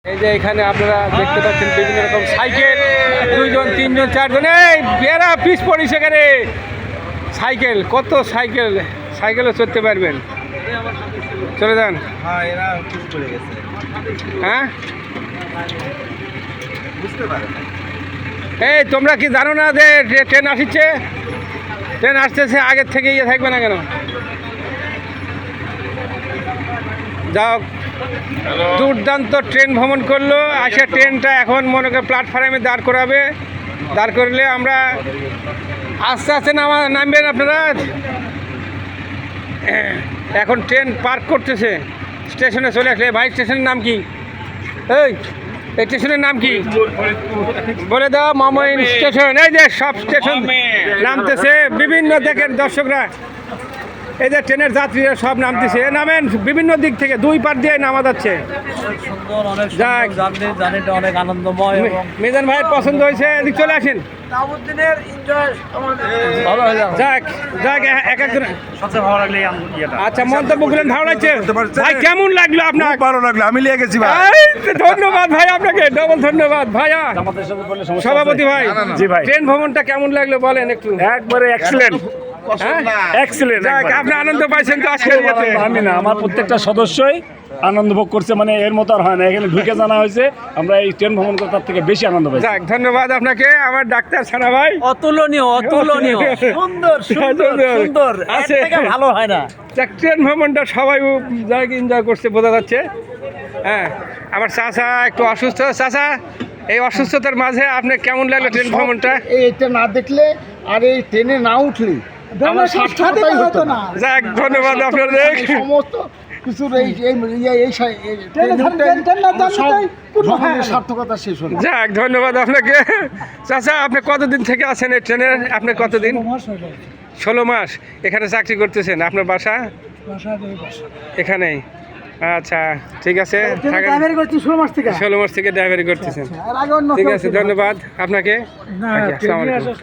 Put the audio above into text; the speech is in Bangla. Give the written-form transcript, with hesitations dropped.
এই যে এখানে আপনারা দেখতে পাচ্ছেন বিভিন্ন রকম সাইকেল, 2 জন 3 জন 4 জন, এই বেড়া পিস পড়ি সেখানে সাইকেল, কত সাইকেল, সাইকেলও চড়তে পারবেন। চলে যান। হ্যাঁ এই তোমরা কি জানো না যে ট্রেন আসছে, ট্রেন আসতেছে, আগের থেকে ইয়ে থাকবে না কেন? যাও, দুর্দান্ত ট্রেন ভ্রমণ করলো, আসে ট্রেনটা এখন মনে করে প্ল্যাটফর্মে দাঁড় করাবে, দাঁড় করলে আমরা আস্তে আস্তে নামবেন আপনারা। এখন ট্রেন পার্ক করতেছে, স্টেশনে চলে আসলে। ভাই স্টেশনের নাম কি? এই স্টেশনের নাম কি বলে দাও? মামইন স্টেশন। এই যে সব স্টেশন নামতেছে, বিভিন্ন দেখেন দর্শকরা, এই যে ট্রেনের যাত্রীরা সব নামতেছে, নামেন বিভিন্ন দিক থেকে, 2 পার দিয়ে নামা যাচ্ছে। অনেক আনন্দময়। মিজান ভাইয়ের পছন্দ হয়েছে, এদিক চলে আসেন। যাক যাক, এক একজন সবচেয়ে ভালো লাগলে আচ্ছা মন্তব্য করলেন, ভালো লাগছে ভাই, কেমন লাগলো আপনার? ভালো লাগলো, আমি লিয়ে গেছি ভাই। ধন্যবাদ ভাই, আপনাকে ডবল ধন্যবাদ ভাইয়া। সভাপতি ভাই, জি ভাই, ট্রেন ভ্রমণটা কেমন লাগলো বলেন একটু। একবারে এক্সেলেন্ট, এক্সেলেন্ট। আপনি আনন্দ পাইছেন তো আজকের ইয়েতে? আমি না, আমার প্রত্যেকটা সদস্যই আনন্দ ভোগ করছে, মানে এর মতো আর হয় না। এখানে ঢুকে জানা হয়েছে আমরা এই ট্রেন ভ্রমণ করার থেকে বেশি আনন্দ পাই। যাক, ধন্যবাদ আপনাকে আমার ডাক্তার ছানা ভাই। অতুলনীয়, অতুলনীয়, সুন্দর সুন্দর সুন্দর, আছে ভালো হয় না। যাক, ট্রেন ভ্রমণটা সবাই জায়গায় এনজয় করছে, বোঝা যাচ্ছে। হ্যাঁ, আমার চাচা একটু অসুস্থ। চাচা, এই অসুস্থতার মাঝে আপনি কেমন লাগলো ট্রেন ভ্রমণটা? এইটা না দেখলে আর এই ট্রেনে না উঠলে আমার সার্থকতাই হতো না। যাক, ধন্যবাদ আপনাদের। সমস্ত কিছুর সার্থকতা শেষ হলো। যাক, ধন্যবাদ আপনাকে। চাচা, আপনি কতদিন থেকে আছেন এই ট্রেনে? আপনি কতদিন? 16 মাস এখানে চাকরি করতেছেন। আপনার বাসা এখানেই? আচ্ছা, ঠিক আছে, 16 মাস থেকে ড্রাইভারি করতেছেন। ঠিক আছে, ধন্যবাদ আপনাকে। আসসালামু আলাইকুম।